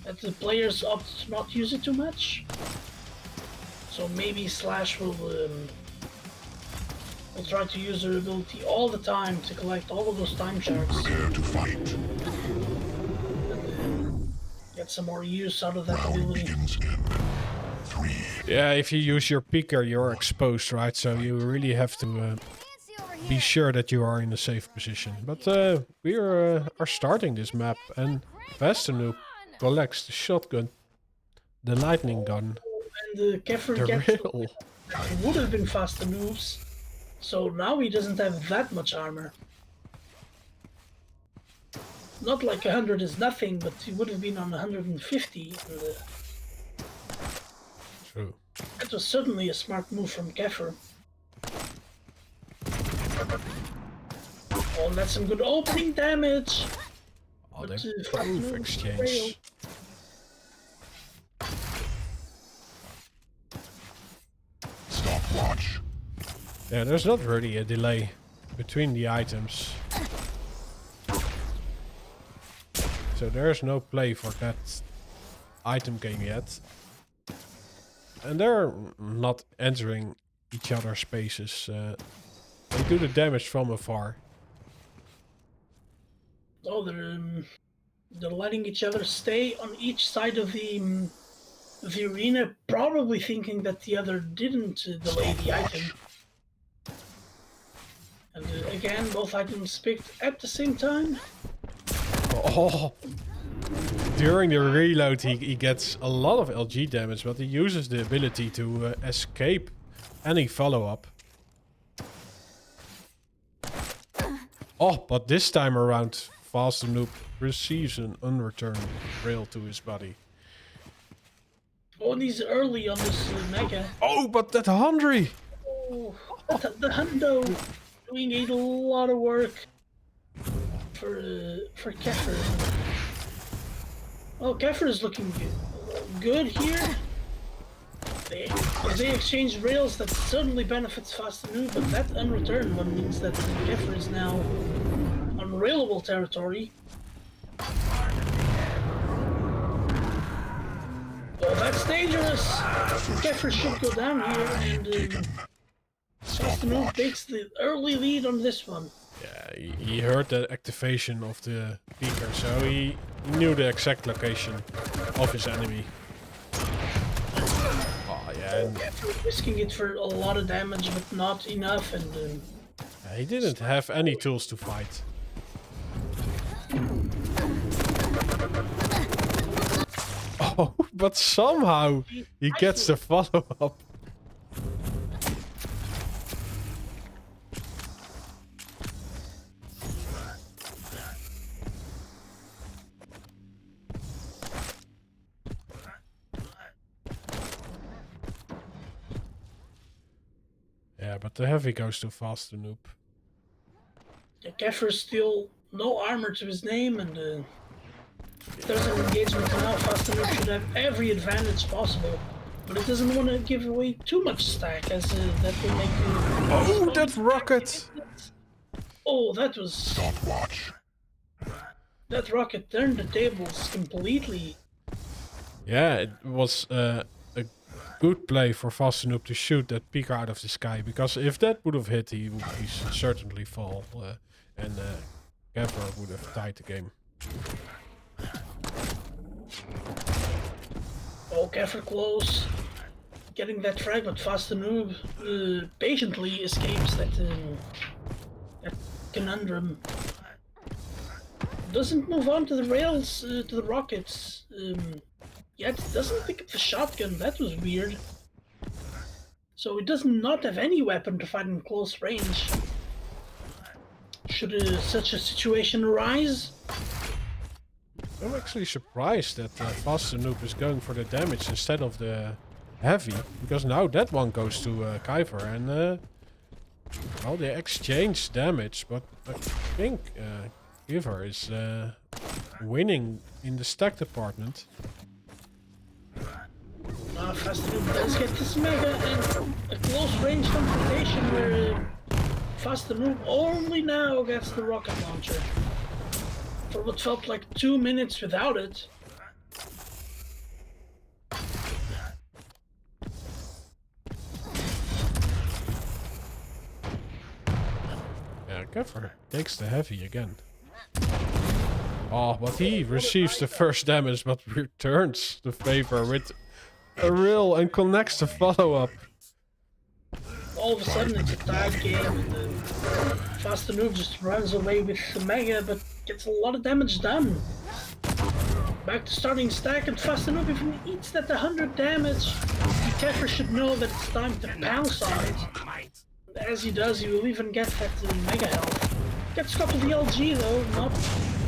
that the players opt to not use it too much. So maybe Slash will try to use her ability all the time to collect all of those time shards. Prepare to fight. And get some more use out of that ability. Begins in 3. Yeah, if you use your picker, you're exposed, right? So you really have to be sure that you are in a safe position. But we are starting this map, and FASTDANOOB collects the shotgun, the lightning gun, And the k3phyr gets riddle. that would have been FASTDANOOB's, so now he doesn't have that much armor. Not like 100 is nothing, but he would have been on 150. And, True. that was certainly a smart move from k3phyr. Oh, that's some good opening damage. Oh, But, they FASTDANOOB both exchange. failed. Stopwatch. Yeah, there's not really a delay between the items. So there's no play for that item game yet. And they're not entering each other's spaces. They do the damage from afar. Oh, they're letting each other stay on each side of the arena, probably thinking that the other didn't delay the item. And again, both items picked at the same time. Oh! During the reload he gets a lot of LG damage, but he uses the ability to escape any follow-up. Oh, but this time around, FASTDANOOB receives an unreturned rail to his body. Oh, and he's early on this mega. Oh, but that Hundry! Oh, the hundo doing a lot of work for k3phyr. Oh, k3phyr is looking good here. They exchange rails, that certainly benefits FASTDANOOB, but that unreturned one means that k3phyr is now on railable territory. Oh, that's dangerous! k3phyr should go down here, and FASTDANOOB takes the early lead on this one. Yeah, he heard the activation of the beaker, so he knew the exact location of his enemy. Oh, yeah, and k3phyr risking it for a lot of damage, but not enough, and he didn't have any tools to fight. Oh, but somehow he gets the follow-up. Yeah, but the heavy goes to FASTDANOOB. yeah, k3phyr still no armor to his name, and if there's an engagement now, FASTDANOOB should have every advantage possible. But it doesn't want to give away too much stack, as that will make Oh, that rocket! Oh, that was... Stopwatch. That rocket turned the tables completely. Yeah, it was a good play for FASTDANOOB to shoot that peak out of the sky, because if that would have hit, he would certainly fall, and k3phyr would have tied the game. Oh, k3phyr close. Getting that frag, but FASTDANOOB patiently escapes that conundrum. Doesn't move on to the rails, to the rockets. Yet doesn't pick up the shotgun. That was weird. So it does not have any weapon to fight in close range. Should such a situation arise? I'm actually surprised that FASTDANOOB is going for the damage instead of the heavy, because now that one goes to k3phyr, and well, they exchange damage, but I think k3phyr is winning in the stack department. FASTDANOOB does get this mega, and a close range confrontation where FASTDANOOB only now gets the rocket launcher. For what felt like 2 minutes without it. k3phyr takes the heavy again. Oh, but he receives the first damage, but returns the favor with a rill and connects the follow-up. All of a sudden it's a tied game, and FASTDANOOB just runs away with the Mega, but gets a lot of damage done. Back to starting stack, and FASTDANOOB even eats that 100 damage. k3phyr should know that it's time to pounce on it. As he does, he will even get that Mega health. Gets caught with the LG though, not a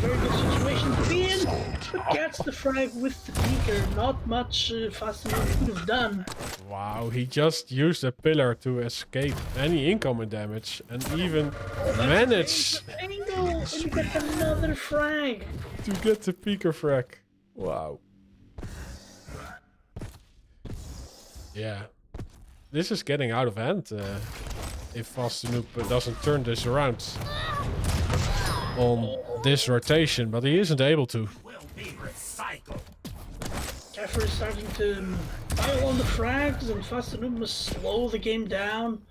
very good situation to be in, but gets the frag with the peeker. Not much FASTDANOOB could have done. Wow, he just used a pillar to escape any incoming damage and even managed Angle, and you get another frag. to get the peeker frag. Wow. Yeah. This is getting out of hand if FASTDANOOB doesn't turn this around on this rotation, but he isn't able to. k3phyr is starting to pile on the frags, and FASTDANOOB must slow the game down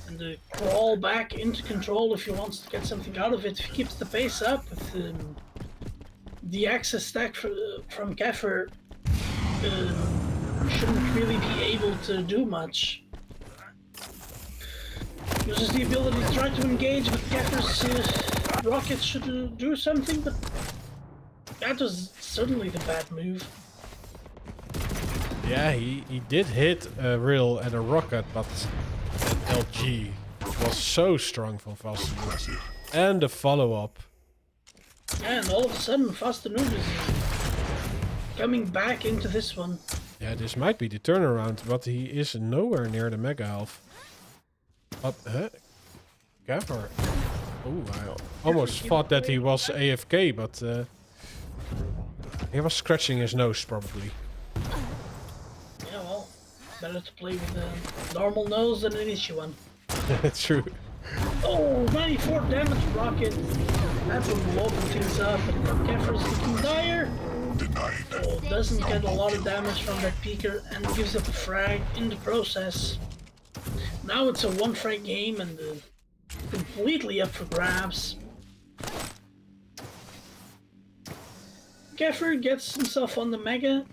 and crawl back into control if he wants to get something out of it. If he keeps the pace up with the access stack from k3phyr, shouldn't really be able to do much. Uses the ability to try to engage, but k3phyr rockets should do something, but that was certainly the bad move. Yeah, he did hit a rill and a rocket, but that LG was so strong from FASTDANOOB. And the follow-up. And all of a sudden, FASTDANOOB is coming back into this one. Yeah, this might be the turnaround, but he is nowhere near the Mega health. But, k3phyr. Oh, I almost thought that he was AFK, but he was scratching his nose, probably. Yeah, well, better to play with a normal nose than an issue one. True. Oh, 94 damage rocket. That will blow things up, and k3phyr is looking dire. Oh, doesn't get a lot of damage from that peeker and gives up a frag in the process. Now it's a one frag game and completely up for grabs. k3phyr gets himself on the Mega.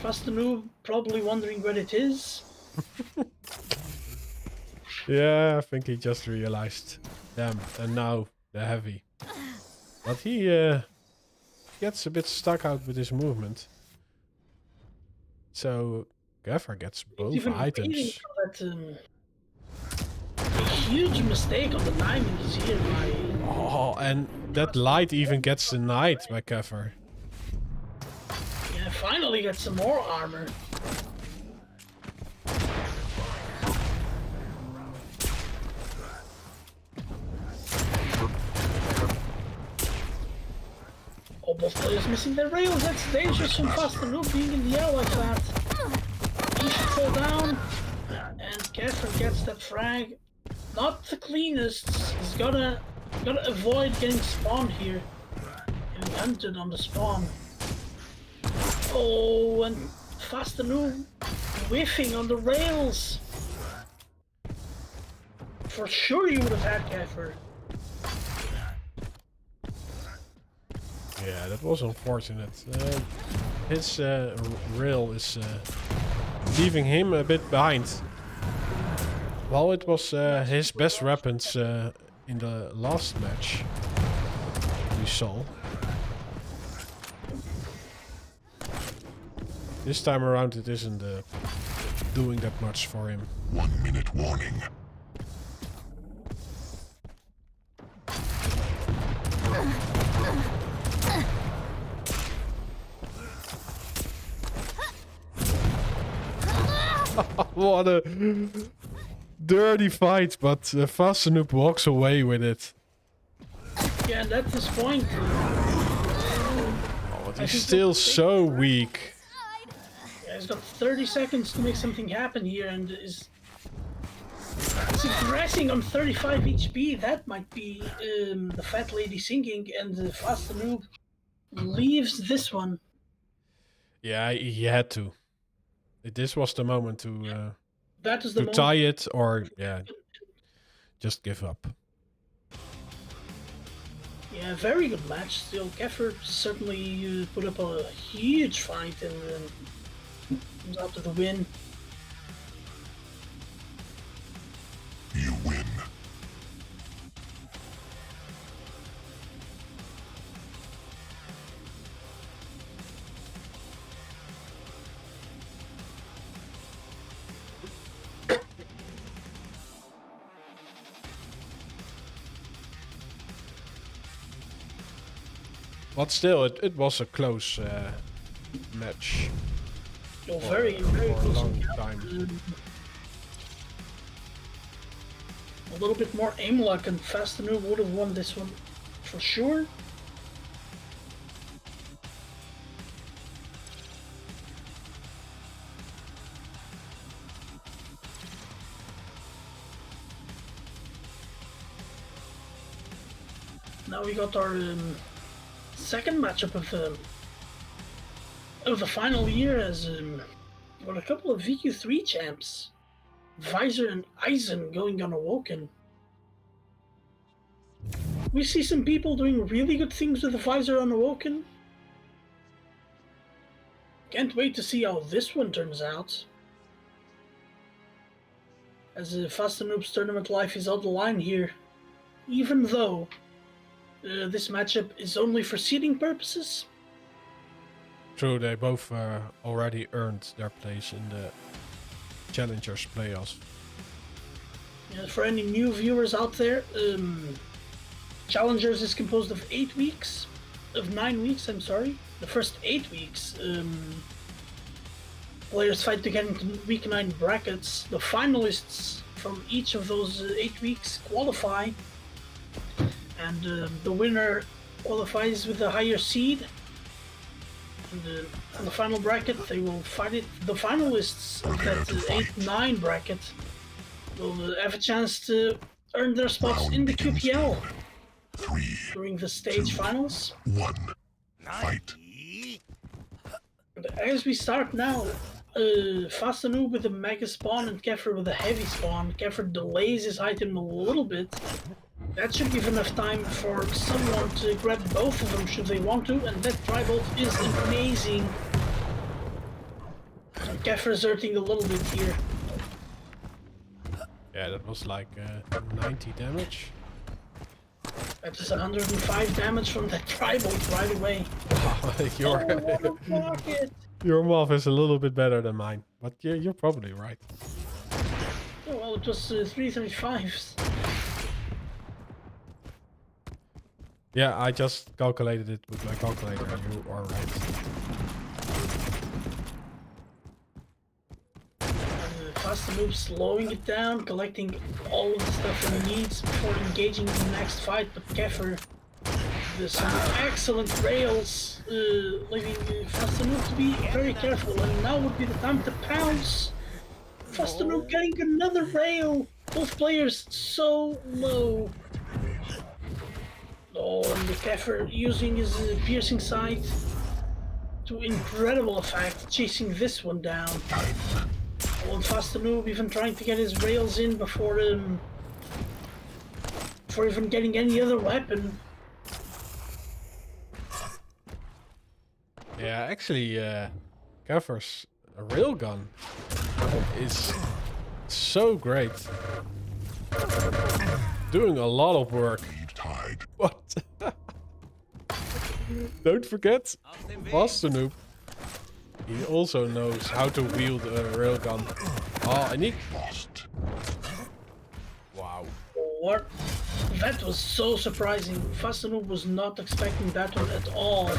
FASTDANOOB probably wondering what it is. Yeah, I think he just realized. Damn, and now the heavy. But he gets a bit stuck out with his movement. So k3phyr gets both Even items. that, a huge mistake on the timing is here by... Oh, and that light even gets denied by k3phyr. Yeah, finally get some more armor. Oh, both players missing their rails. That's dangerous from FASTDANOOB being in the air like that. He should fall down. And k3phyr gets that frag. Not the cleanest. He's gotta avoid getting spawned here. Getting hunted on the spawn. Oh, and FASTDANOOB whiffing on the rails. For sure you would have had k3phyr. Yeah, that was unfortunate. His rail is leaving him a bit behind. Well, it was his best weapons in the last match we saw. This time around it isn't doing that much for him. 1 minute warning. What a dirty fight, but FASTDANOOB walks away with it. Yeah, and at this point... Oh, but he's still so weak. Yeah, he's got 30 seconds to make something happen here, and is aggressing on 35 HP. That might be the fat lady singing, and FASTDANOOB leaves this one. Yeah, he had to. This was the moment to That is the moment. tie it, or yeah, just give up. Yeah, very good match. Still, k3phyr certainly put up a huge fight and comes out to the win. You win. But still, it was a close match. Oh, very, very for a close long encounter. time. A little bit more aim luck and FASTDANOOB would have won this one for sure. Now we got our second matchup of the final year as got a couple of VQ3 champs, FASTDANOOB and Eisen going on Awoken. We see some people doing really good things with the FASTDANOOB on Awoken. Can't wait to see how this one turns out. As FASTDANOOB's tournament life is on the line here, even though this matchup is only for seeding purposes. True, they both already earned their place in the Challengers playoffs. Yeah, for any new viewers out there, Challengers is composed of 9 weeks, I'm sorry. The first 8 weeks, players fight to get into week 9 brackets. The finalists from each of those 8 weeks qualify, and the winner qualifies with a higher seed. And in the final bracket, they will fight it. The finalists of that 8-9 bracket will have a chance to earn their spots in the QPL 3, during the stage finals. 1. Fight. And as we start now, FASTDANOOB with a mega spawn and k3phyr with a heavy spawn. k3phyr delays his item a little bit. That should give enough time for someone to grab both of them should they want to, and that tri-bolt is amazing. k3phyr is hurting a little bit here. Yeah, that was like 90 damage. That is 105 damage from that tri-bolt right away. your, Oh, what a rocket! your math is a little bit better than mine, but you're probably right. Oh, well, it was 335s. Yeah, I just calculated it with my calculator, and you are right. FASTDANOOB slowing it down, collecting all of the stuff he needs before engaging in the next fight, but k3phyr with some excellent rails, leaving FASTDANOOB to be very careful, and now would be the time to pounce. FASTDANOOB getting another rail, both players so low. Oh, and the k3phyr using his piercing sight to incredible effect, chasing this one down. Oh, and FASTDANOOB even trying to get his rails in before even getting any other weapon. Yeah, actually, k3phyr's railgun is so great. Doing a lot of work. Tide. What? Don't forget, FASTDANOOB. He also knows how to wield a railgun. Oh, I need... Lost. Wow. What? That was so surprising. FASTDANOOB was not expecting that one at all.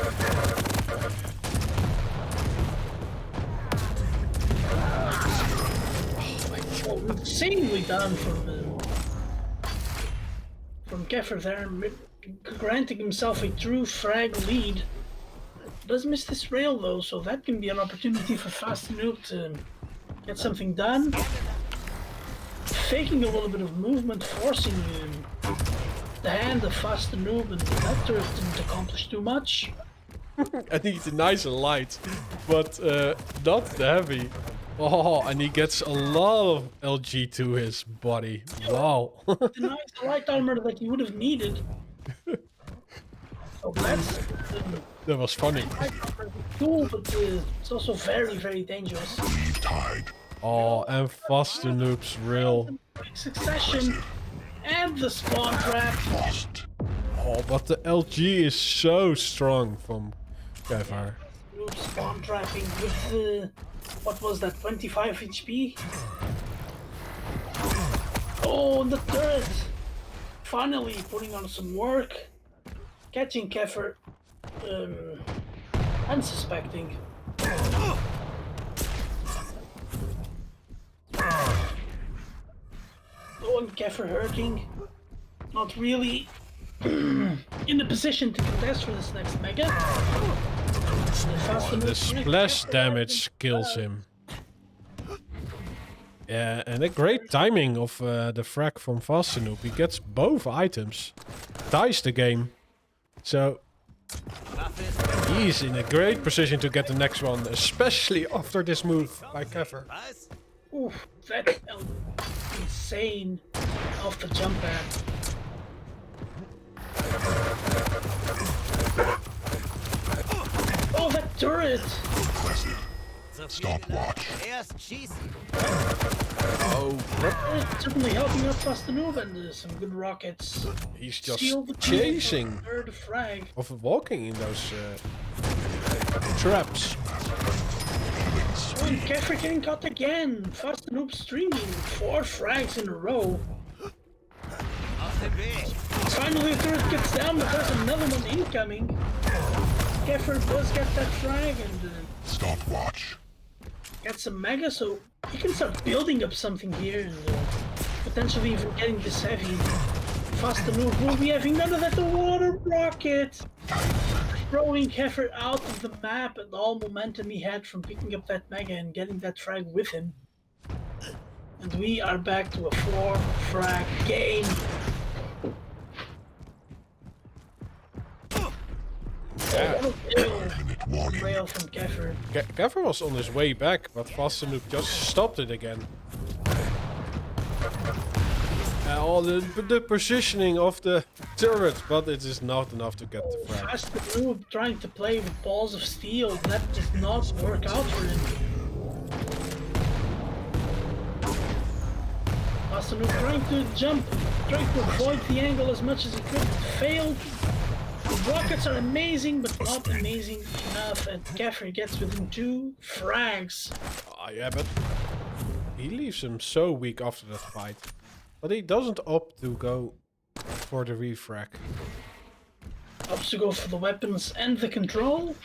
Oh, insanely done from k3phyr there, granting himself a true frag lead. Does miss this rail though, so that can be an opportunity for FASTDANOOB to get something done. Faking a little bit of movement, forcing the hand of FASTDANOOB, and that turret didn't accomplish too much. I need the nice and light, but not the heavy. Oh, and he gets a lot of LG to his body. Wow. Denies the light armor that he would have needed. So that's That was funny. light armor is cool, but it's also very, very dangerous. Leave tide. Oh, and FASTDANOOB's real. Quick succession and the spawn trap. Lost. Oh, but the LG is so strong from k3phyr. Noob spawn trapping with what was that, 25 HP? Oh, the turret! Finally putting on some work. Catching k3phyr unsuspecting. Oh, and k3phyr hurting. Not really in a position to contest for this next mega. The splash damage kills him. Yeah, and a great timing of the frag from FASTDANOOB. He gets both items, ties the game. So he's in a great position to get the next one, especially after this move by k3phyr. Oof, that's insane off the jump pad. Oh, that turret! Impressive. Stopwatch. It's certainly helping out FASTDANOOB and some good rockets. He's just Seal the chasing third frag. of walking in those traps. Oh, and k3phyr getting caught again. FASTDANOOB streaming 4 frags in a row. Finally, the turret gets down, but there's another one incoming. k3phyr does get that frag and Stopwatch. gets some mega, so he can start building up something here and potentially even getting this heavy. FASTDANOOB will be having none of that. The water rocket! Throwing k3phyr out of the map and all momentum he had from picking up that mega and getting that frag with him. And we are back to a 4 frag game. Infinite warning. Rail from k3phyr. k3phyr was on his way back, but FASTDANOOB just stopped it again. All the positioning of the turret, but it is not enough to get the frag. FASTDANOOB trying to play with balls of steel, that does not work out for him. FASTDANOOB trying to jump, trying to avoid the angle as much as he could, failed. The rockets are amazing, but not amazing enough, and k3phyr gets within 2 frags. Oh, yeah, but he leaves him so weak after that fight. But he doesn't opt to go for the refrag. Opts to go for the weapons and the control.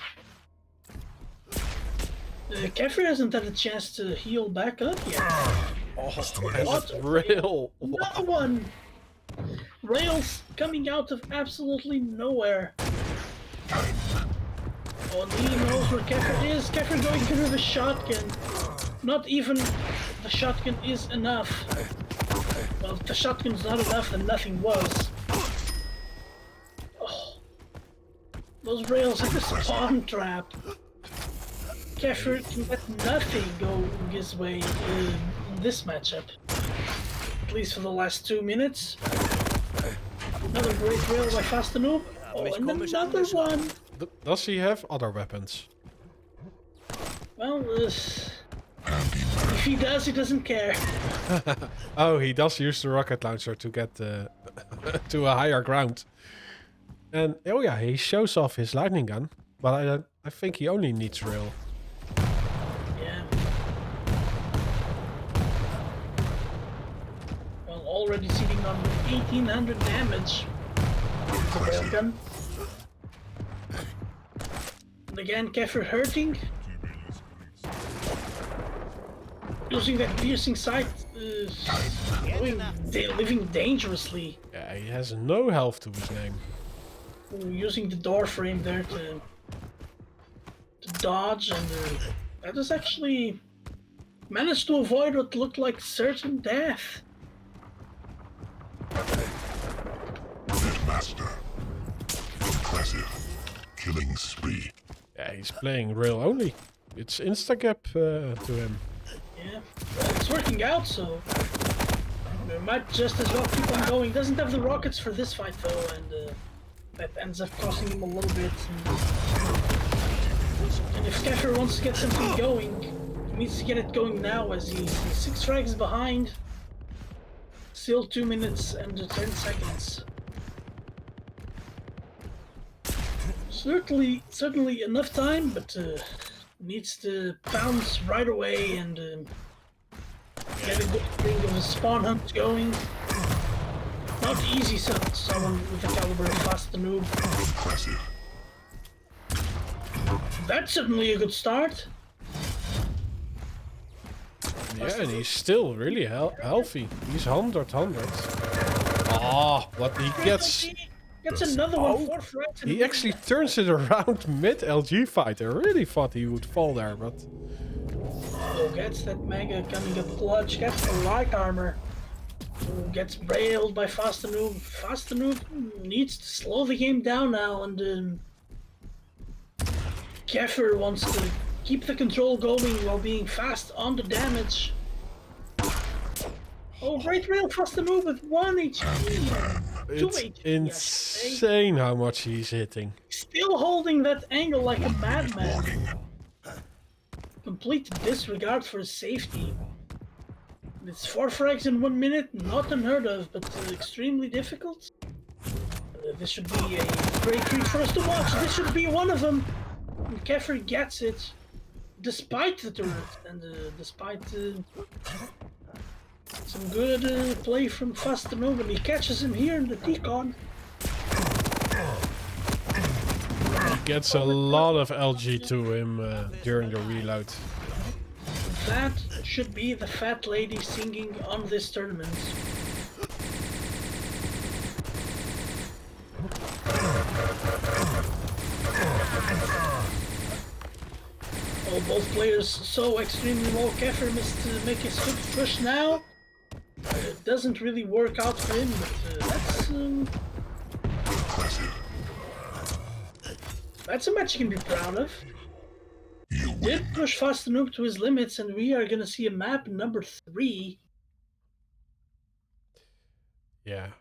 k3phyr hasn't had a chance to heal back up yet. Oh, What? and rail. Another one! Rails coming out of absolutely nowhere. Oh, and he knows where k3phyr is. k3phyr going through the shotgun. Not even the shotgun is enough. Well, if the shotgun's not enough, then nothing was. Oh. Those rails hit the spawn trap. k3phyr can let nothing go his way in this matchup. At least for the last 2 minutes. Another great rail by FASTDANOOB. Oh, and another one! Does he have other weapons? Well, if he does, he doesn't care. Oh, he does use the rocket launcher to get to a higher ground. And oh yeah, he shows off his lightning gun, but I think he only needs rail. Yeah. Well, already sitting on 1800 damage. The railgun. And again, k3phyr hurting. Using that piercing sight, living dangerously. Yeah, he has no health to his name. Using the door frame there to dodge, and that is actually managed to avoid what looked like certain death. Master. Impressive. Killing spree. Yeah, he's playing rail only. It's insta-gap to him. Yeah, it's working out, so we might just as well keep on going. Doesn't have the rockets for this fight though, and that ends up costing him a little bit. And if k3phyr wants to get something going, he needs to get it going now, as he's 6 frags behind. Still 2 minutes and 10 seconds. Certainly enough time, but needs to pounce right away and get a good thing of a spawn hunt going. Not easy someone with the caliber of FASTDANOOB. Impressive. That's certainly a good start. Yeah, and he's still really healthy. He's 100. Oh, what he gets. Gets another one, 4 frags. He actually turns it around mid LG fight. I really thought he would fall there, but... Oh, gets that mega coming up clutch, gets the light armor. Oh, gets railed by FASTDANOOB. FASTDANOOB needs to slow the game down now, and k3phyr wants to keep the control going while being fast on the damage. Oh, great rail FASTDANOOB with 1 HP. It's insane how much he's hitting. Still holding that angle like a madman. Complete disregard for his safety. It's 4 frags in 1 minute, not unheard of, but extremely difficult. This should be a great treat for us to watch. This should be one of them. And k3phyr gets it, despite the turret, and despite some good play from FASTDANOOB, and he catches him here in the T-con. He gets a lot of LG to him during the reload. That should be the fat lady singing on this tournament. Oh, both players so extremely low. k3phyr missed to make his foot push now. It doesn't really work out for him, but that's a match you can be proud of. He did push FASTDANOOB to his limits, and we are gonna see a map number 3. Yeah,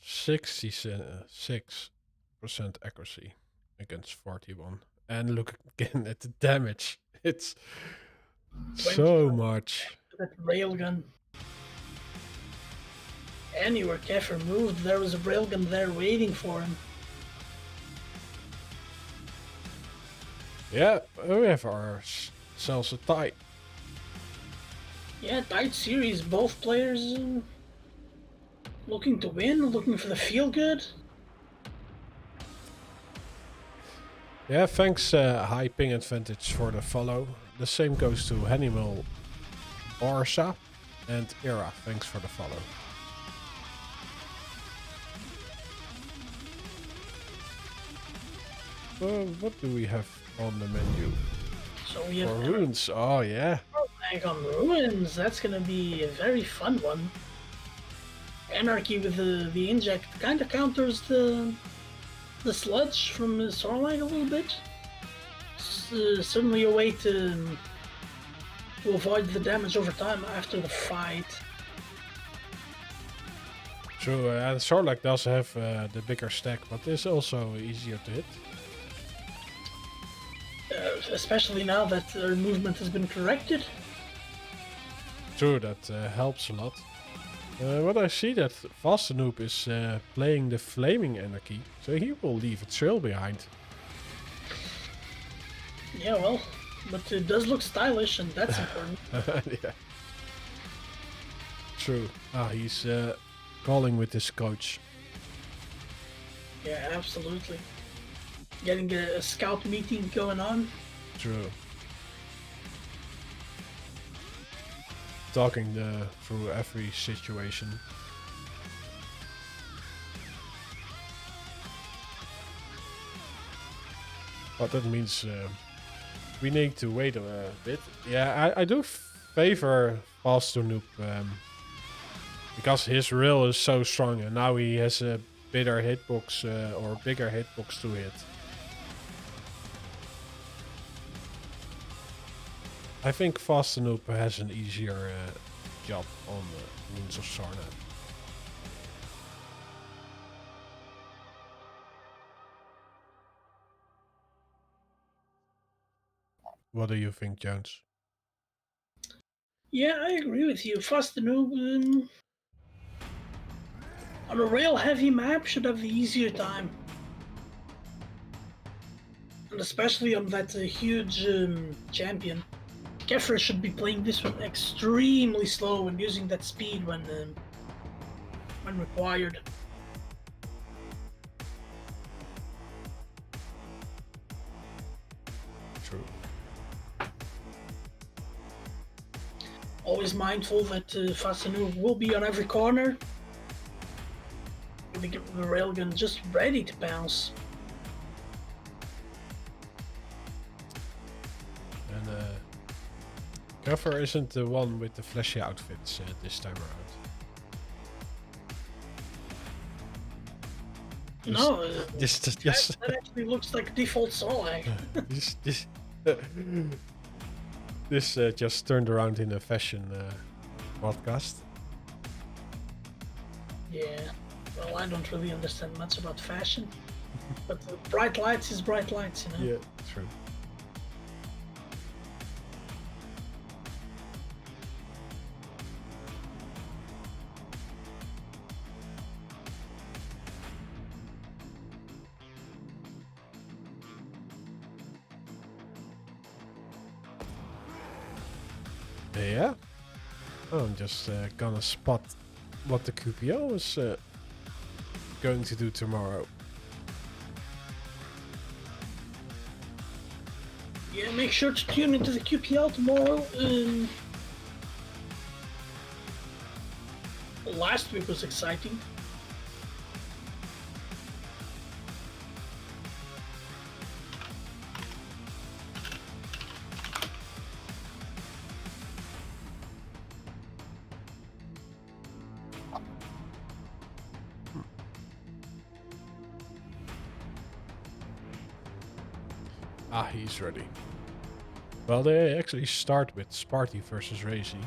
66% accuracy against 41. And look again at the damage. It's so much. That railgun. Anywhere k3phyr moved, there was a railgun there waiting for him. Yeah, we have ourselves a tie. Yeah, tight series. Both players looking to win, looking for the feel good. Yeah, thanks High Ping Advantage for the follow. The same goes to Hanimal Barsa and Era. Thanks for the follow. What do we have on the menu? So we have ruins. Oh yeah. Bank on ruins. That's gonna be a very fun one. Anarchy with the inject kind of counters the sludge from the Shoreline a little bit. Certainly a way to avoid the damage over time after the fight. True, and Sarlacc does have the bigger stack, but it's also easier to hit. Especially now that their movement has been corrected. True, that helps a lot. But I see that FASTDANOOB is playing the Flaming Anarchy, so he will leave a trail behind. Yeah, well, but it does look stylish, and that's important. Yeah. True. Ah, he's calling with his coach. Yeah, absolutely. Getting a scout meeting going on. True. Talking through every situation. But that means we need to wait a bit. Yeah, I do favor FASTDANOOB because his rail is so strong, and now he has a bigger hitbox or bigger hitbox to hit. I think FASTDANOOB has an easier job on Runes of Sarnath. What do you think, Jones? Yeah, I agree with you. FASTDANOOB on a rail heavy map should have the easier time. And especially on that huge champion. k3phyr should be playing this one extremely slow and using that speed when required. True. Always mindful that FASTDANOOB will be on every corner. With the railgun just ready to bounce. And k3phyr isn't the one with the flashy outfits this time around. No, That actually looks like default Solag. This just turned around in a fashion podcast. Yeah, well, I don't really understand much about fashion, but bright lights is bright lights, you know? Yeah, true. Yeah. Oh, I'm just gonna spot what the QPO is going to do tomorrow. Yeah, make sure to tune into the QPL tomorrow. Last week was exciting. Ah, he's ready. Well, they actually start with Sparty versus Razy.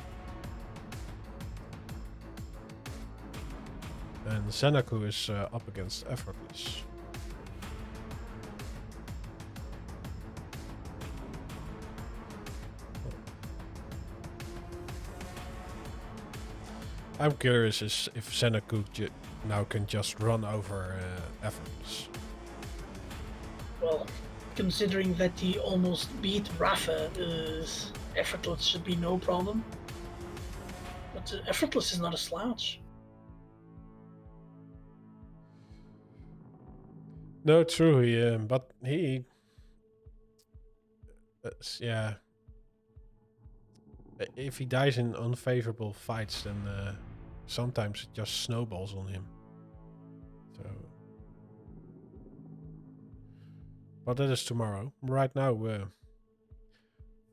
And Senaku is up against Effortless. I'm curious if Senaku now can just run over Effortless. Well, considering that he almost beat Rafa, Effortless should be no problem. But Effortless is not a slouch. No, true. But he, yeah. If he dies in unfavorable fights, then sometimes it just snowballs on him. So, but that is tomorrow. Right now,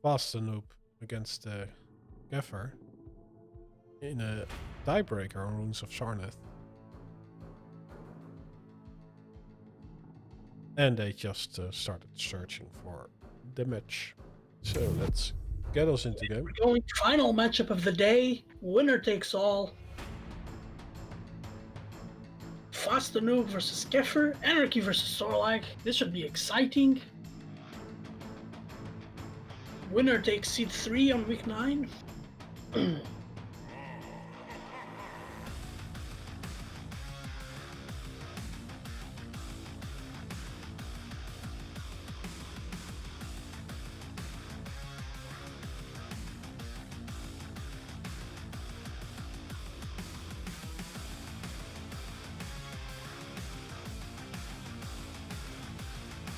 FASTDANOOB against k3phyr in a tiebreaker on Runes of Sarnath. And they just started searching for the match. So let's get us into game. We're going final matchup of the day. Winner takes all. FASTDANOOB versus k3phyr. Anarchy versus Sorlag. This should be exciting. Winner takes seed 3 on week 9.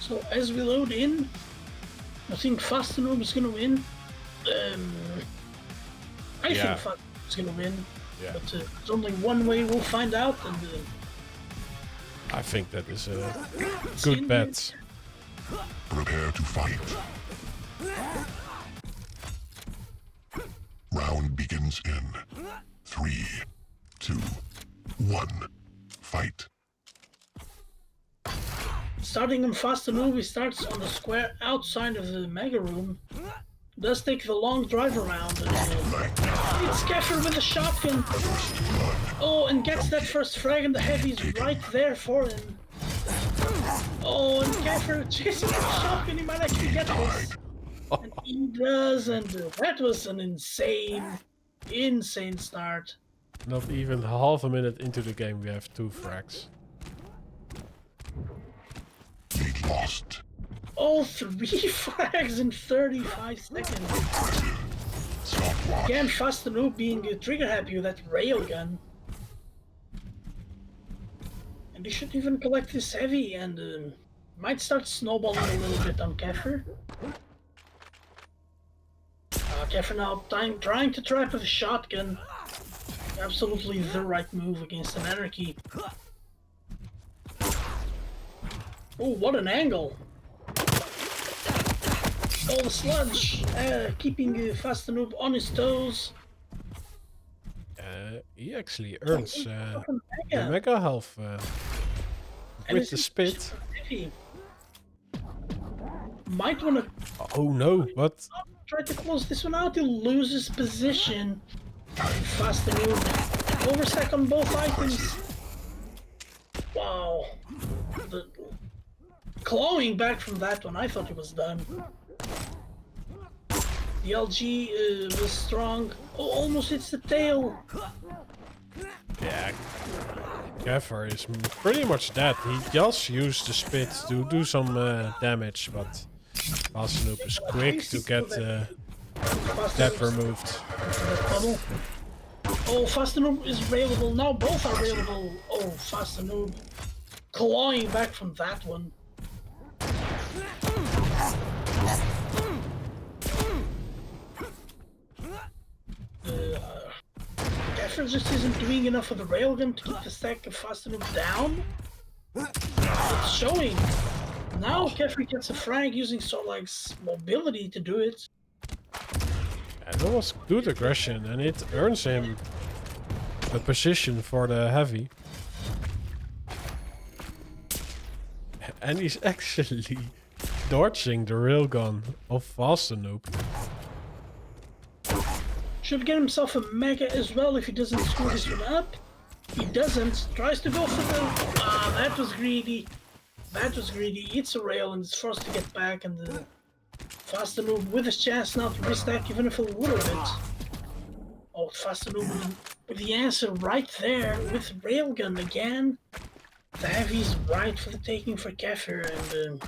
So as we load in, I think FASTDANOOB is gonna win. I think FASTDANOOB is gonna win. Yeah. But there's only one way we'll find out. And I think that is a good bet. Prepare to fight. Round begins in 3, 2, 1. Fight. starting on FASTDANOOB, he starts on the square outside of the mega room. does take the long drive around. It's k3phyr with a shotgun. Oh, and gets that first frag, and the heavy's right there for him. Oh, and k3phyr chasing the shotgun, he might actually get this. And he does, and that was an insane start. Not even half a minute into the game, we have 2 frags. Lead lost. All 3 frags in 35 seconds. Stopwatch. Again, FASTDANOOB being trigger happy with that railgun. And he should even collect this heavy and might start snowballing a little bit on k3phyr. k3phyr now trying to trap with a shotgun. Absolutely the right move against an anarchy. Oh, what an angle! Oh, the sludge! Keeping FASTDANOOB on his toes. He actually earns the mega health with the spit. Might wanna Oh no, what? try to close this one out. He'll lose his position. FASTDANOOB. Overstack on both items. Wow. The clawing back from that one, I thought it was done. The LG was strong. Oh, almost hits the tail. Yeah, k3phyr is pretty much dead. He just used the spit to do some damage, but FASTDANOOB is quick to get that removed. Oh, FASTDANOOB is available. Now both are available. Oh, FASTDANOOB clawing back from that one. k3phyr just isn't doing enough of the railgun to keep the stack of FASTDANOOB down. It's showing. Now k3phyr gets a frag using Solag's mobility to do it. And that was good aggression, and it earns him a position for the heavy. And he's actually dodging the railgun of FASTDANOOB. Should get himself a mega as well if he doesn't screw this one up. He doesn't. Tries to go for the... Ah, that was greedy. That was greedy. Eats a rail and is forced to get back, and the FASTDANOOB with his chance now to restack even if a little bit. Oh, FASTDANOOB with the answer right there with railgun again. The heavy's right for the taking for k3phyr, and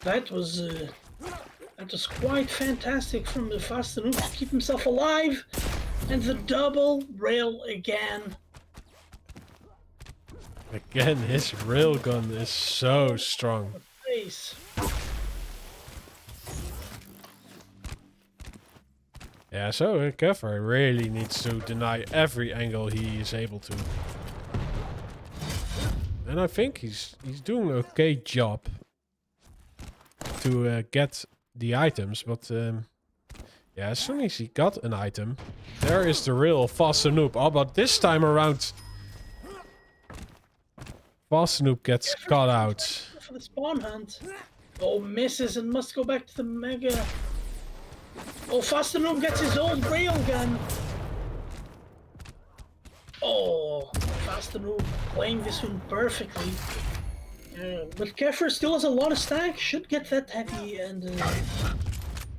that was quite fantastic from the FASTDANOOB to keep himself alive, and the double rail again. Again, his railgun is so strong. Nice. Yeah, so k3phyr really needs to deny every angle he is able to. And I think he's doing an okay job to get the items, but yeah, as soon as he got an item, there is the real FASTDANOOB. Oh, but this time around, FASTDANOOB gets caught out. For the spawn hunt. Oh, misses and must go back to the mega. Oh, FASTDANOOB gets his old railgun. Oh, FASTDANOOB playing this one perfectly. But k3phyr still has a lot of stack, should get that heavy, and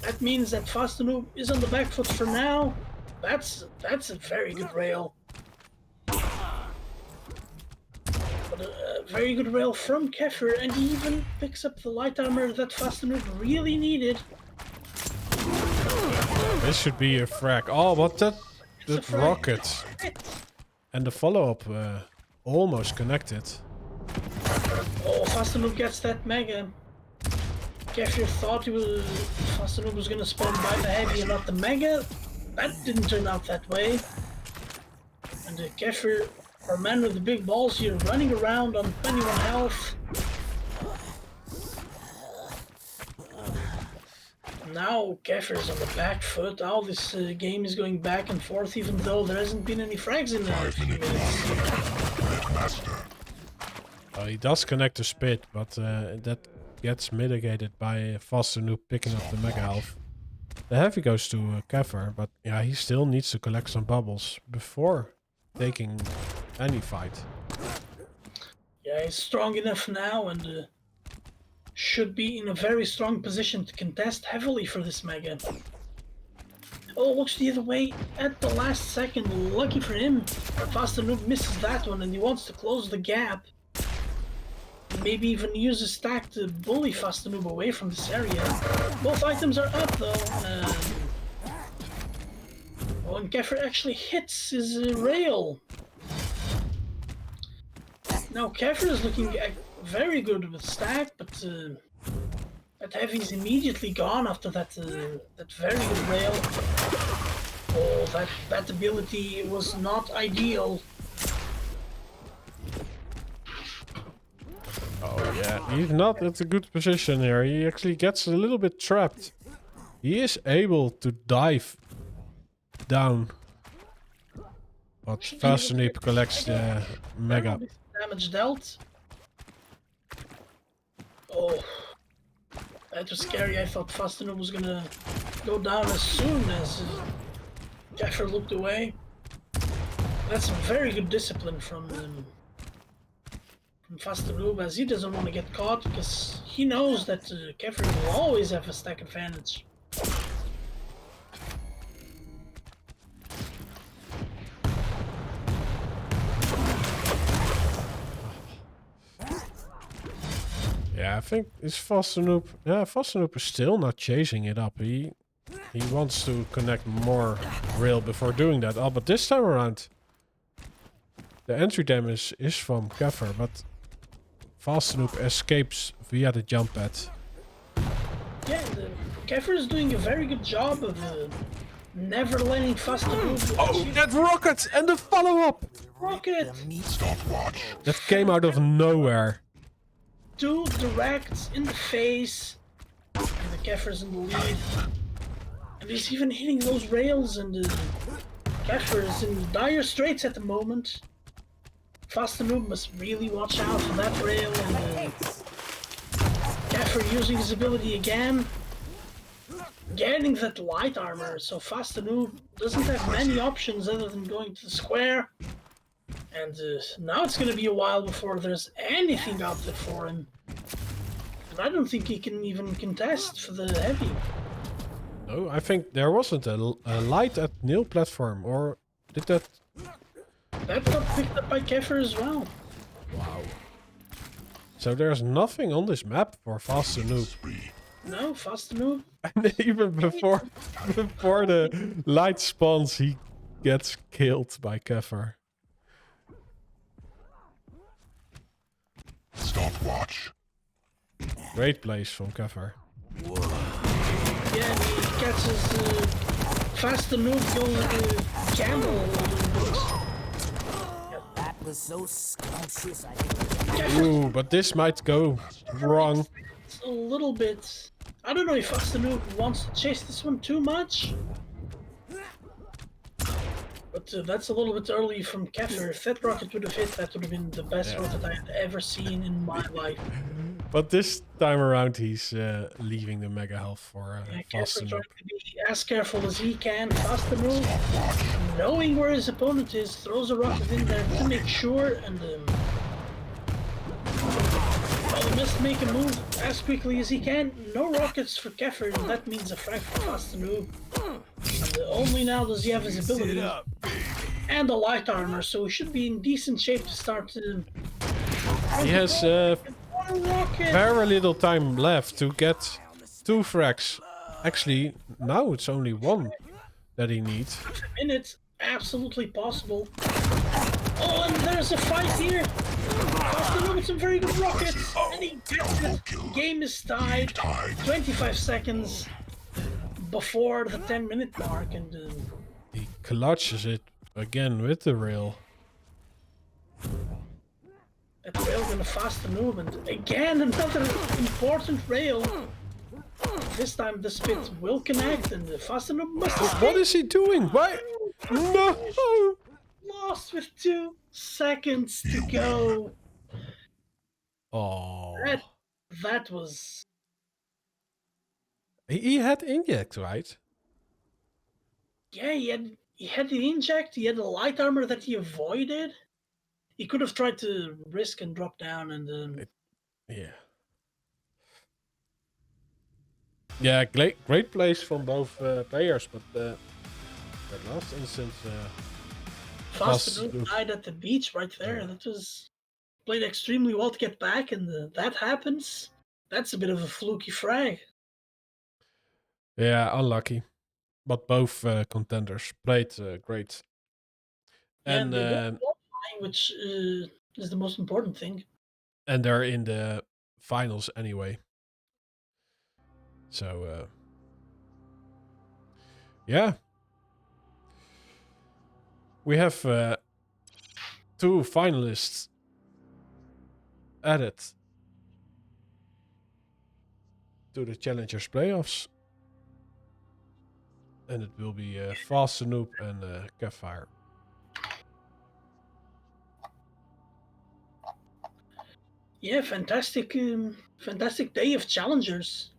that means that FASTDANOOB is on the back foot for now. That's a very good rail. But a very good rail from k3phyr, and he even picks up the light armor that FASTDANOOB really needed. This should be a frag. Oh, what that rocket. And the follow-up almost connected. Oh, FASTDANOOB gets that mega. k3phyr thought FASTDANOOB was gonna spawn by the heavy and not the mega. That didn't turn out that way. And k3phyr, our man with the big balls here, running around on 21 health. Now k3phyr is on the back foot. All this game is going back and forth, even though there hasn't been any frags in there. 5 minutes. Master. He does connect the spit, but that gets mitigated by FASTDANOOB picking up the Mega Health. The Heavy goes to k3phyr, but yeah, he still needs to collect some bubbles before taking any fight. Yeah, he's strong enough now and should be in a very strong position to contest heavily for this Mega. Oh, looks the other way at the last second. Lucky for him, FASTDANOOB misses that one and he wants to close the gap. Maybe even use a stack to bully FASTDANOOB away from this area. Both items are up though. Oh, and k3phyr actually hits his rail. Now k3phyr is looking very good with stack, but that Heavy's immediately gone after that very good rail. Oh, that ability was not ideal. Oh yeah, he's not at a good position here. He actually gets a little bit trapped. He is able to dive down, but FASTDANOOB collects the Mega. Damage dealt. Oh, that was scary. I thought FASTDANOOB was gonna go down as soon as k3phyr looked away. That's very good discipline from FASTDANOOB, as he doesn't want to get caught because he knows that k3phyr will always have a stack advantage. Yeah, I think it's FASTDANOOB. Yeah, FASTDANOOB is still not chasing it up. He wants to connect more rail before doing that. Oh, but this time around, the entry damage is from k3phyr, but FASTDANOOB escapes via the jump pad. Yeah, k3phyr is doing a very good job of never letting FASTDANOOB. Oh, that rocket and the follow-up! Rocket! Stopwatch. That came out of nowhere. 2 directs in the face, and the k3phyr in the lead. And he's even hitting those rails, and k3phyr is in dire straits at the moment. FASTDANOOB must really watch out for that rail, and k3phyr using his ability again. Getting that light armor, so FASTDANOOB doesn't have many options other than going to the square. And now it's going to be a while before there's anything out there for him. And I don't think he can even contest for the Heavy. No, I think there wasn't a light at nil platform, or did that? That got picked up by k3phyr as well. Wow. So there's nothing on this map for FASTDANOOB. No, FASTDANOOB. And even before the light spawns, he gets killed by k3phyr. Stopwatch. Great plays from k3phyr. Yeah, and he catches FASTDANOOB going to gamble. That was so scrumptious. I didn't Ooh, but this might go wrong. It's a little bit. I don't know if FASTDANOOB wants to chase this one too much. But that's a little bit early from k3phyr. If that rocket would have hit, that would have been the best rocket I had ever seen in my life. But this time around, he's leaving the Mega Health for k3phyr FASTDANOOB. trying to be as careful as he can. FASTDANOOB, knowing where his opponent is, throws a rocket in there to make sure, and well, he must make a move as quickly as he can. No rockets for k3phyr, and that means a frag for FASTDANOOB. And only now does he have his ability and the light armor, so he should be in decent shape to start. He has very little time left to get 2 frags. Actually, now it's only 1 that he needs. A minute, absolutely possible. Oh, and there's a fight here. FASTDANOOB with some very good rockets, and he gets it. Game is tied. 25 seconds before the 10-minute mark, and He clutches it again with the rail. that rail gonna FASTDANOOB, and again another important rail. This time the spit will connect, and the FASTDANOOB must escape. What is he doing? Why? No! Lost with 2 seconds to go. Oh. That That was... He had inject, right? Yeah, he had the inject, he had the light armor that he avoided. He could have tried to risk and drop down and... Yeah. Yeah, great plays from both players, but that last instance, FASTDANOOB died at the beach right there. Yeah. That was played extremely well to get back, and that happens. That's a bit of a fluky frag. Yeah, unlucky. But both contenders played great. Yeah, And they both qualifying, which is the most important thing. and they're in the finals anyway. So yeah. We have 2 finalists added to the Challengers playoffs. And it will be FASTDANOOB and k3phyr. Yeah, fantastic, fantastic day of challengers.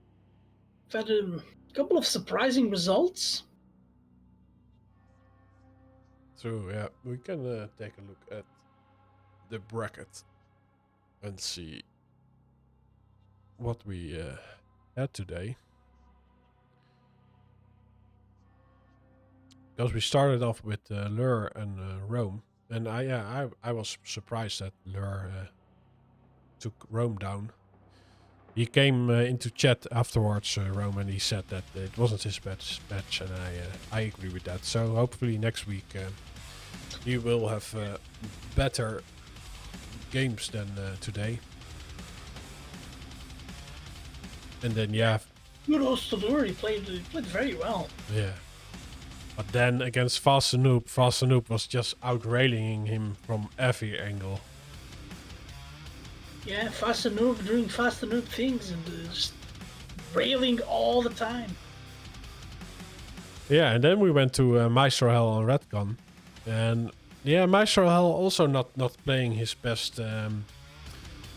We've had a couple of surprising results. So yeah, we can take a look at the bracket and see what we had today. Because we started off with Lure and Rome, and I was surprised that Lure took Rome down. He came into chat afterwards, Rome, and he said that it wasn't his best match, and I agree with that. So hopefully next week he will have better games than today. And then yeah, Kudos to Lure, he played very well. yeah. But then against FASTDANOOB was just outrailing him from every angle. Yeah, FASTDANOOB doing FASTDANOOB things and just railing all the time. Yeah, and then we went to Maestro Hell on Redcon. And yeah, Maestro Hell also not playing his best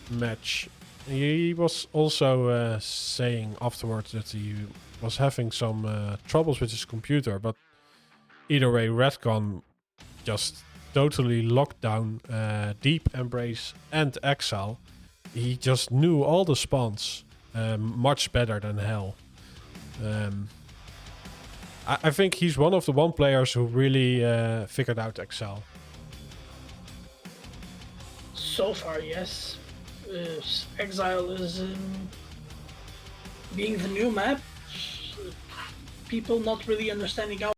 match. He was also saying afterwards that he was having some troubles with his computer, but either way, Redcon just totally locked down Deep Embrace and Exile. He just knew all the spawns much better than Hell. I think he's one of the players who really figured out Exile. So far, yes. Exile is being the new map. People not really understanding how